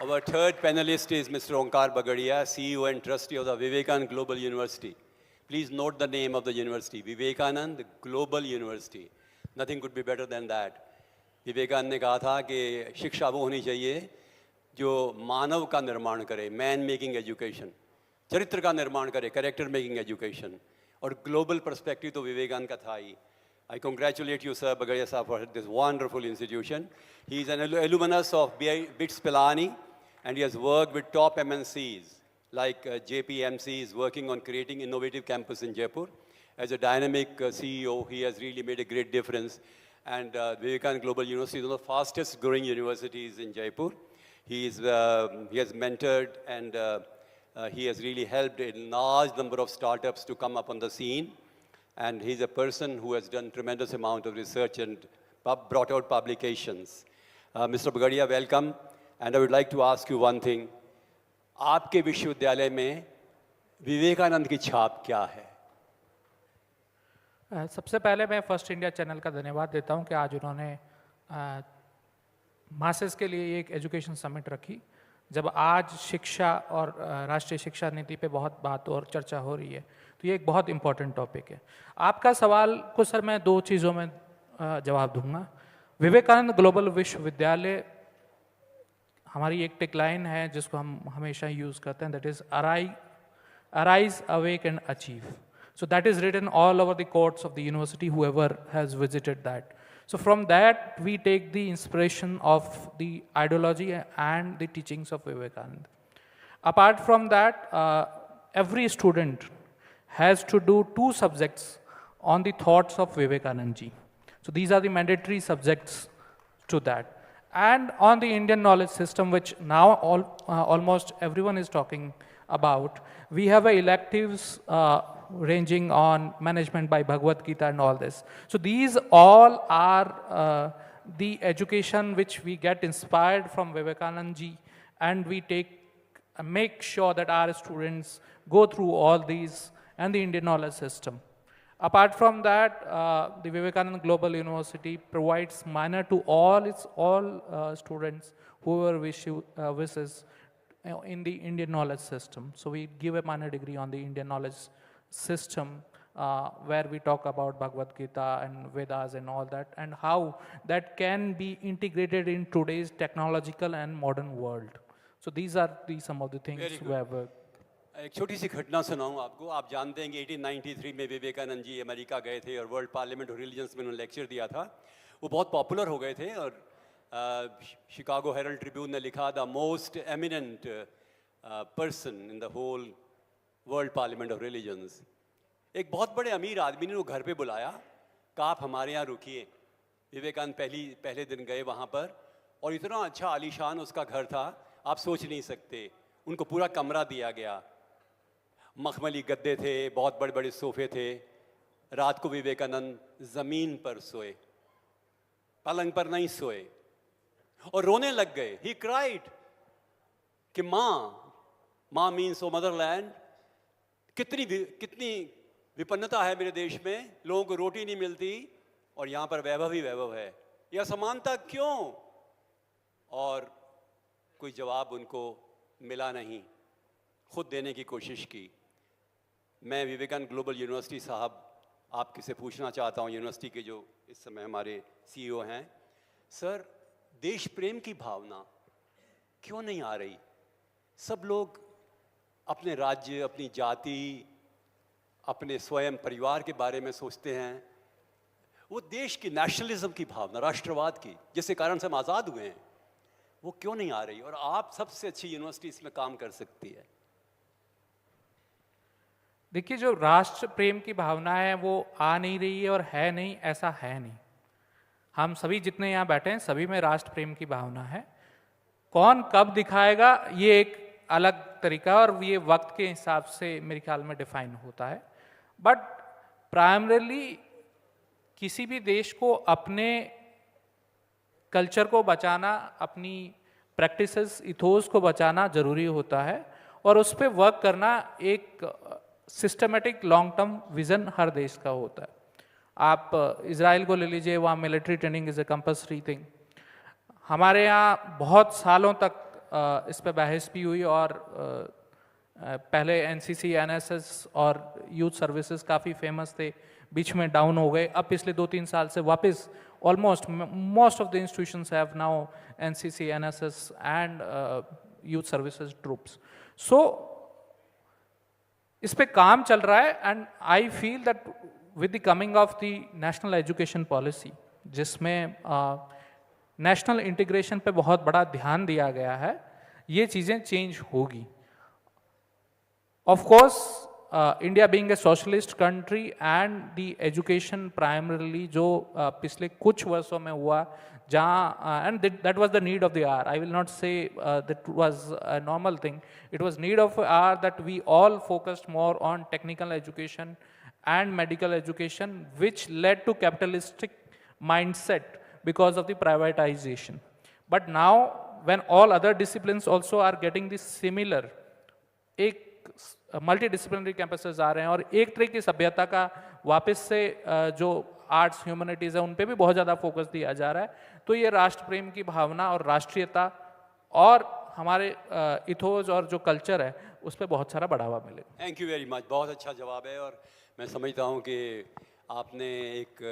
Our third panelist is Mr. Onkar Bagadia, CEO and trustee of the Vivekanand Global University. Please note the name of the university, Vivekanand Global University. Nothing could be better than that. Vivekananda ने कहा था कि शिक्षा वो होनी चाहिए जो मानव का निर्माण करे, मैन मेकिंग एजुकेशन, चरित्र का निर्माण करे, कैरेक्टर मेकिंग एजुकेशन, और ग्लोबल पर्सपेक्टिव तो विवेकानंद का था ही. I congratulate you, Sir Bagadia Sir, for this wonderful institution. He is an alumnus of BITS Pilani, and he has worked with top MNCs like JPMC is working on creating innovative campus in Jaipur. As a dynamic CEO, he has really made a great difference. And Vivekanand Global University is one of the fastest growing universities in Jaipur. He has mentored and he has really helped a large number of startups to come up on the scene. And he's a person who has done tremendous amount of research and brought out publications. Mr. Bagadia, welcome. And I would like to ask you one thing. आपके विश्वविद्यालय में विवेकानंद की छाप क्या है? सबसे पहले मैं फर्स्ट इंडिया चैनल का धन्यवाद देता हूं कि आज उन्होंने मासेस के लिए एक एजुकेशन समिट रखी. जब आज शिक्षा और राष्ट्रीय शिक्षा नीति पे बहुत बात और चर्चा हो रही है, तो ये एक बहुत इम्पोर्टेंट टॉपिक है. आपका सवाल को सर मैं दो चीज़ों में जवाब दूंगा. विवेकानंद ग्लोबल विश्वविद्यालय हमारी एक टेकलाइन है जिसको हम हमेशा यूज़ करते हैं, that is arise awake and achieve. So that is written all over the courts of the university, whoever has visited that. So from that, we take the inspiration of the ideology and the teachings of Vivekananda. Apart from that, every student has to do 2 subjects on the thoughts of Vivekananda ji. So these are the mandatory subjects to that. And on the Indian knowledge system, which now almost everyone is talking about, we have electives ranging on management by Bhagavad Gita and all this. So these all are the education which we get inspired from Vivekananda ji, and we make sure that our students go through all these and the Indian knowledge system. Apart from that, the Vivekananda Global University provides minor to all students whoever wishes in the Indian knowledge system. So we give a minor degree on the Indian knowledge system where we talk about Bhagavad Gita and Vedas and all that, and how that can be integrated in today's technological and modern world. So these are some of the things we have worked. एक छोटी सी घटना सुनाऊं आपको. आप जानते हैं कि 1893 में विवेकानंद जी अमेरिका गए थे और वर्ल्ड पार्लियामेंट ऑफ रिलीजन्स में उन्होंने लेक्चर दिया था. वो बहुत पॉपुलर हो गए थे और शिकागो हेरल्ड ट्रिब्यून ने लिखा the most eminent person in the whole world parliament of religions. एक बहुत बड़े अमीर आदमी ने वो घर पे बुलाया, कहा आप हमारे यहाँ रुकिए. विवेकानंद पहले दिन गए वहाँ पर और इतना अच्छा आलीशान उसका घर था, आप सोच नहीं सकते. उनको पूरा कमरा दिया गया, मखमली गद्दे थे, बहुत बड़े बड़े सोफे थे. रात को विवेकानंद ज़मीन पर सोए, पलंग पर नहीं सोए, और रोने लग गए. ही क्राइड कि माँ मीन्स ओ मदरलैंड, कितनी विपन्नता है मेरे देश में, लोगों को रोटी नहीं मिलती और यहाँ पर वैभव ही वैभव है, यह असमानता क्यों? और कोई जवाब उनको मिला नहीं. खुद देने की कोशिश की. मैं विवेकानंद ग्लोबल यूनिवर्सिटी साहब आपके से पूछना चाहता हूँ, यूनिवर्सिटी के जो इस समय हमारे CEO हैं, सर देश प्रेम की भावना क्यों नहीं आ रही? सब लोग अपने राज्य, अपनी जाति, अपने स्वयं परिवार के बारे में सोचते हैं. वो देश की नेशनलिज्म की भावना, राष्ट्रवाद की, जिसके कारण से हम आज़ाद हुए हैं, वो क्यों नहीं आ रही? और आप सबसे अच्छी यूनिवर्सिटी इसमें काम कर सकती है. देखिए, जो राष्ट्र प्रेम की भावना है वो आ नहीं रही है और है नहीं, ऐसा है नहीं. हम सभी जितने यहाँ बैठे हैं सभी में राष्ट्र प्रेम की भावना है. कौन कब दिखाएगा ये एक अलग तरीका और ये वक्त के हिसाब से मेरे ख्याल में डिफाइन होता है. बट प्राइमरीली किसी भी देश को अपने कल्चर को बचाना, अपनी प्रैक्टिसेस, इथोस को बचाना ज़रूरी होता है और उस पर वर्क करना एक सिस्टमेटिक लॉन्ग टर्म विज़न हर देश का होता है. आप इज़राइल को ले लीजिए, वहाँ military training is a compulsory thing. हमारे यहाँ बहुत सालों तक इस पे बहस भी हुई और पहले एनसीसी, एनएसएस और यूथ सर्विसेज काफ़ी फेमस थे, बीच में डाउन हो गए। अब पिछले 2-3 साल से वापस almost most of the institutions have now NCC, NSS and youth services troops. So इस पे काम चल रहा है and I feel that with the coming of the national education policy, जिसमें नेशनल इंटीग्रेशन पे बहुत बड़ा ध्यान दिया गया है, ये चीज़ें चेंज होगी। Of course India being a socialist country and the education primarily जो पिछले कुछ वर्षों में हुआ, जहाँ and that was the need of the hour, I will not say that was a normal thing, it was need of hour that we all focused more on technical education and medical education, which led to capitalistic mindset because of the privatization. But now when all other disciplines also are getting this similar, एक multidisciplinary campuses आ रहे हैं और एक तरह की सभ्यता का वापस से जो आर्ट्स, ह्यूमैनिटीज है, उन पे भी बहुत ज़्यादा फोकस दिया जा रहा है, तो ये राष्ट्र प्रेम की भावना और राष्ट्रीयता और हमारे इथोस और जो कल्चर है उस पर बहुत सारा बढ़ावा मिलेगा। थैंक यू वेरी मच, बहुत अच्छा जवाब है। और मैं समझता हूँ कि आपने एक